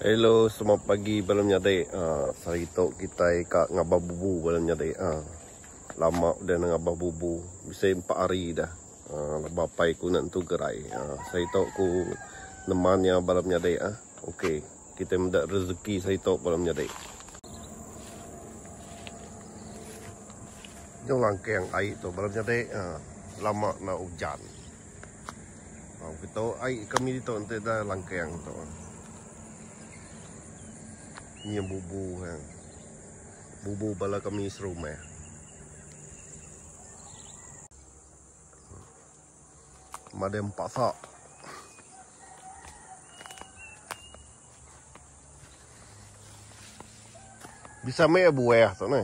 Hello, selamat pagi malam nyadai. Hari tu kita kat ngabah bubu malam nyadai. Lama dah ngabah bubu. Bisa 4 hari dah. Bapai ku nak tu gerai. Saya tahu ku nemannya malam nyadai. Okey, kita mendak rezeki saya tahu malam nyadai. Jom langkang air tu malam nyadai. Lama nak hujan. Kita air kami tu nanti dah langkang tu. Ni yang bubu kan. Bubu bala kami serumah. Madam pasak. Bisa mai buah tu ni.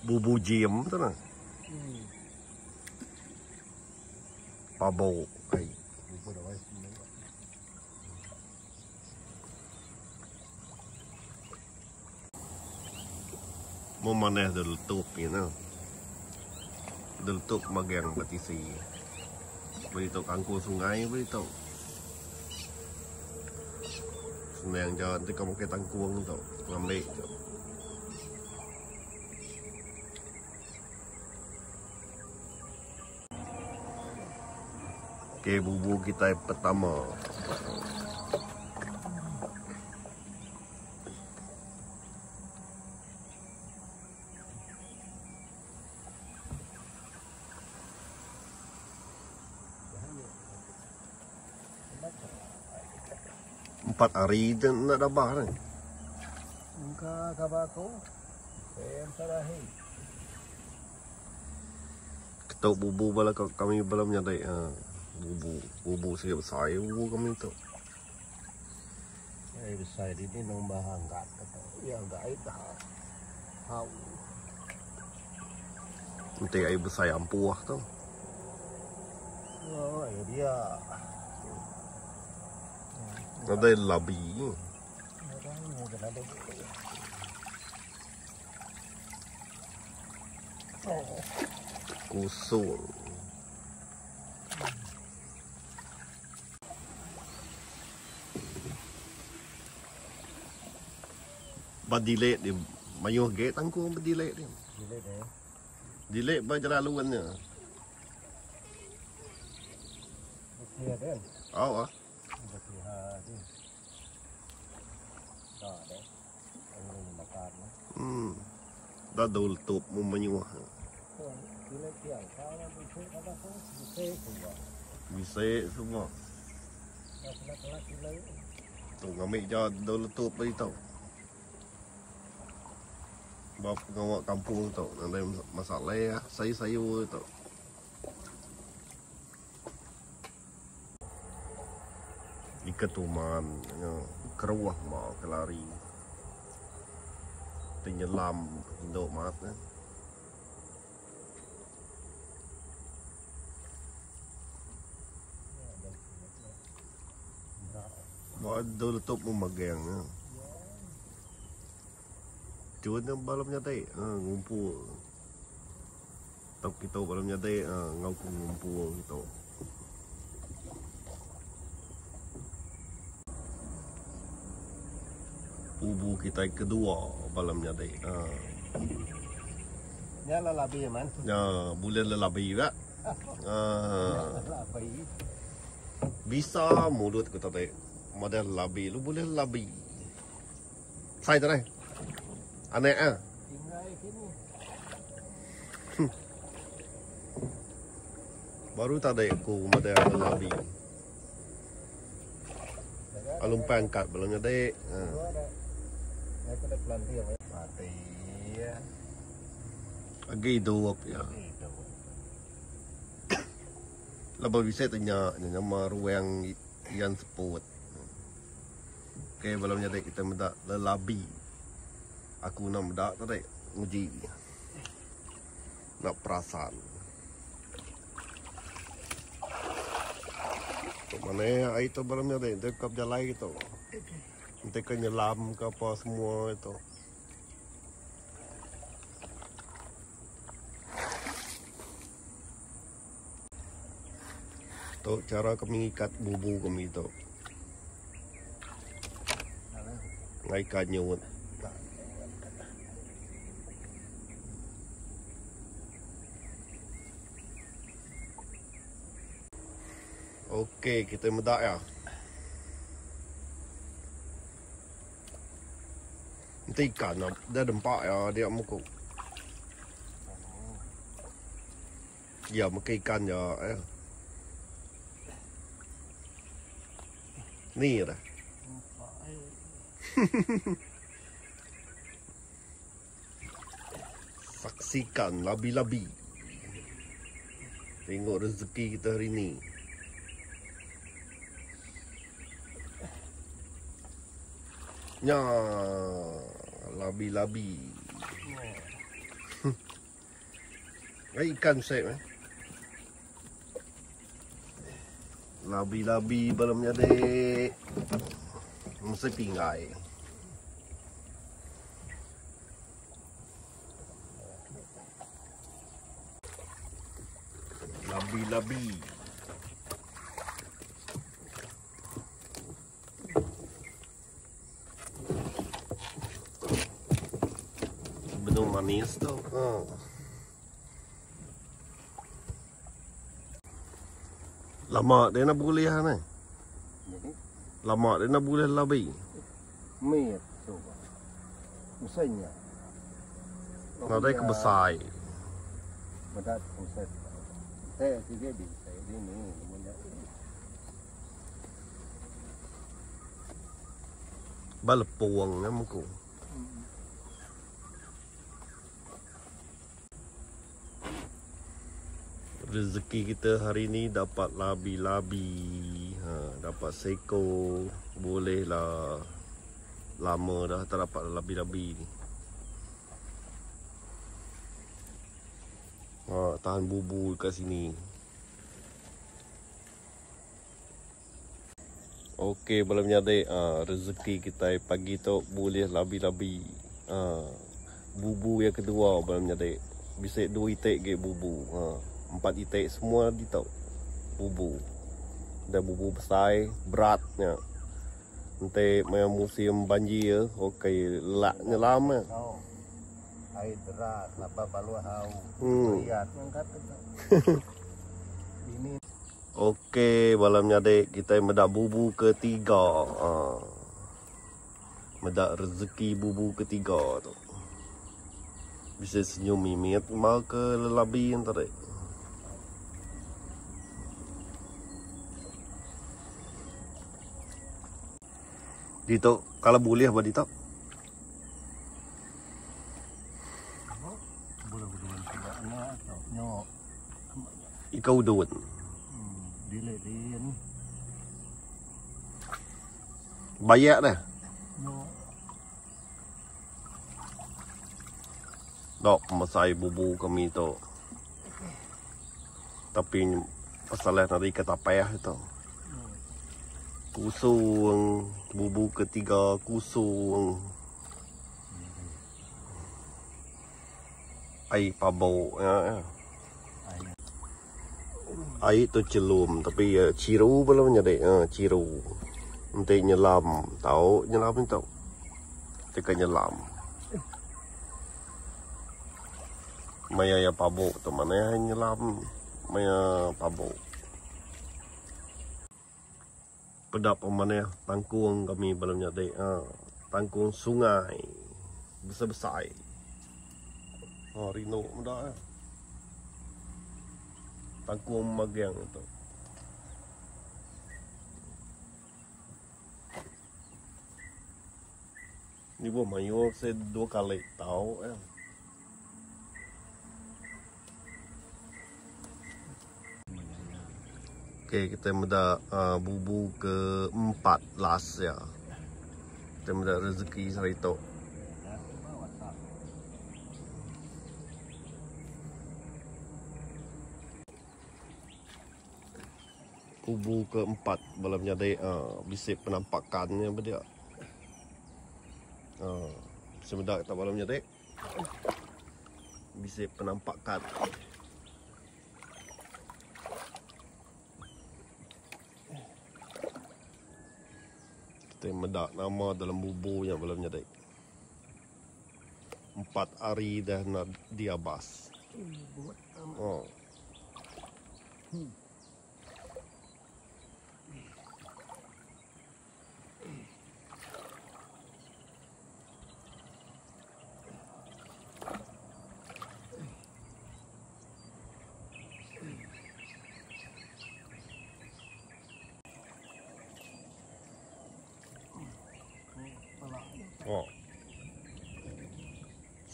Bubu jiem tu nah. Pabau ai. Mau maneh dul tup ni nah. Dul tup magang batisi. Beritahu kangkung sungai beritahu. Sungai yang jalan tu kamu ke tangkuang tu, ngambil tu. Okey, bubu kita yang pertama. Empat hari dan nak dabah ni. Engkau khabar aku. Yang terakhir. Ketuk bubu bala kami belum nyadai. Bubu saya besar bubu kami tu. Yang besar ini nombah angkat kata. Ya gait dah. Hau. Nanti air besar ampuah tu. Oh, dia. Ada labi. Kusur. Badilet dia mayuh gate tangkung badilet dia. Dilet eh. Dilet berjalaluannya. Dia kan. Oh Dah dul tup mu menyuah. Bisa semua. Tu ngambil je dul tup bagi tahu. Bab ngawak kampung tu, ada masalah sayur tu. Ikat tuman, keruah mau kelari. Penyelam induk mat kan. Buat dulu tup memagang. Cuan yang balam nyatai, ngumpul. Top kita balam nyatai, ngau ngumpul gitu. Bubu kita yang kedua balam nyadai. Ya lelabi man. Ya, boleh lelabi juga. Bisa mulut kita tadi. Model lelabi, lu boleh lelabi. Sai tu ni. Aneh Tinggal sini. Baru tadi aku model lelabi. Alum pangkat balam nyadai. Aku dah pelanti apa? Mati ya. Agi dua ya. Laba bisa tanya nama ruang yang seput. Okey, balam nyadai kita mendak lelabi. Aku nak mendak tadi uji. Nak perasan. Mana air tu balamnya deh, dekat jalan gitu. Nanti kan nyelam ke apa semua itu. Tu cara kami ikat bubu kami tu. Ngai ikat nyut. Okey, kita medak ya. Nanti ikan dah dempak ya dia muka. Ya, makan ikan ya. Ni dah. Saksikan labi-labi. Tengok rezeki kita hari ni. Ya, labi-labi. Ikan set labi-labi balamnya dek. Mesti pinggai. Labi-labi. Benar manis tu. Lama dia nak boleh ni. Lama dia nak boleh labi. Mir tu. Usainya. Ada kebesar. Madat usai. Tiga di saya ini namanya. Balepong ni muka. Rezeki kita hari ni dapat labi-labi, dapat seko, bolehlah. Lama dah tak dapat labi-labi ni. Tahan bubu kat sini. Okey, belum nyadek rezeki kita pagi tu boleh labi-labi. Bubu yang kedua belum nyadek. Bisa 2 itik ke bubu. 4 itik semua di tau bubu. Dan bubu besar beratnya. Nanti macam musim banjir, okey lak nyelam ya. Oh. Air deras, apa balu hau. Lihat ngangkat tu. Ini okey, malamnya dek kita medak bubu ketiga. Medak rezeki bubu ketiga tu. Bisa senyum mimit mau ke lelabi yang tadi. Dito, kalau boleh apa dito? boleh sebabnya atau nyok. Ikaw doon. Dililin. Bayak dah. Nyok. Dok, masai bubu kami tu. Tapi masalah nanti kata payah itu. Kusung, bubu ketiga kusung. Air pabau ya. Air tu celum tapi ciru belum nyadek ciru. Nanti nyelam, tahu nyelam tahu. Tekan nyelam. Maya ya pabau tu mana yang nyelam, maya pabau. Pedap mana tangkung kami belum nyadek. Tangkung sungai besar-besar. Rino muda ya. Tangkung Magiang itu. Ni buat mayo saya 2 kali tahu ya. Okey, kita menda bubu ke-14 ya. Kita menda rezeki hari tu. kubu keempat malam jadi bisik penampakannya berdia. Sebentar kita malam jadi bisik penampakan. Kita medak nama dalam bubunya malam jadi. 4 hari dah nak diabas.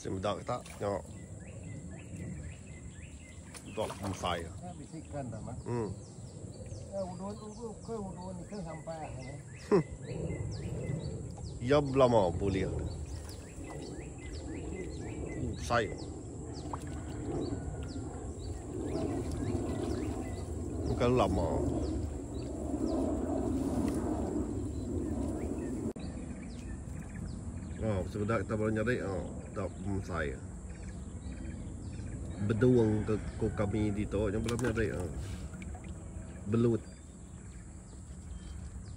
Sebentar tak tengok. Dok musai. Bisikan dah mah. Udon ni ke sampai. Ya lama boleh. Sai. Bukan lama. Sebentar kita baru nyari tak musai. Beduang ke kami di tu yang belum nyari belut.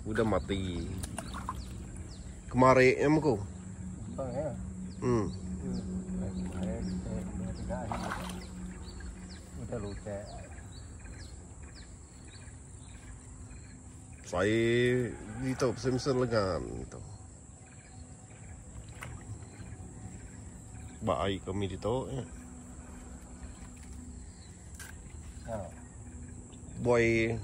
Udah mati. Kemarin em ko. Udah lupa. Saya di tu semester lengan tu. Baik kami di tu. Boy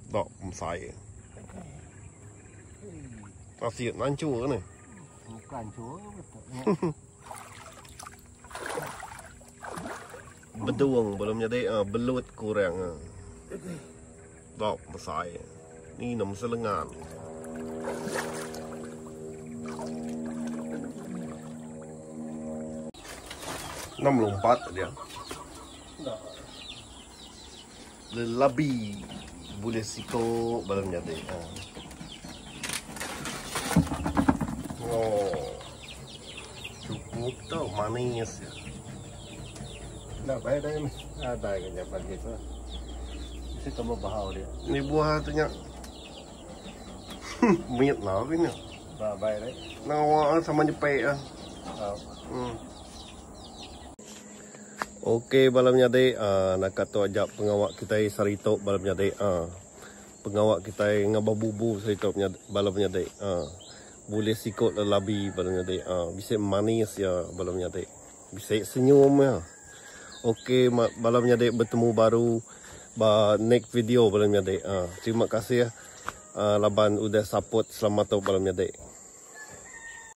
dok musai. Masih nancur ni. Bukan cur betul. Beduang belum jadi belut kurang. Dok musai. Ni nom selengan. Nam lompat dia. Lelabi boleh siko belum jadi. Cukup tau manis ya. Dah baik dah ni. Ada yang pagi tu. Mesti kamu bahau dia. Ni buah tu nya. Miet lah ni. Dah baik dah. Nawa sama jepek ah. Okey balam nyade nak kata ajak pengawak kita sarito balam nyade pengawak kita ngababubu sarito balam nyade boleh sikot lelabi balam nyade bisa manis ya balam nyade bisa senyum ya. Okey balam nyade bertemu baru next video balam nyade terima kasih ya laban udah support selamat balam nyade.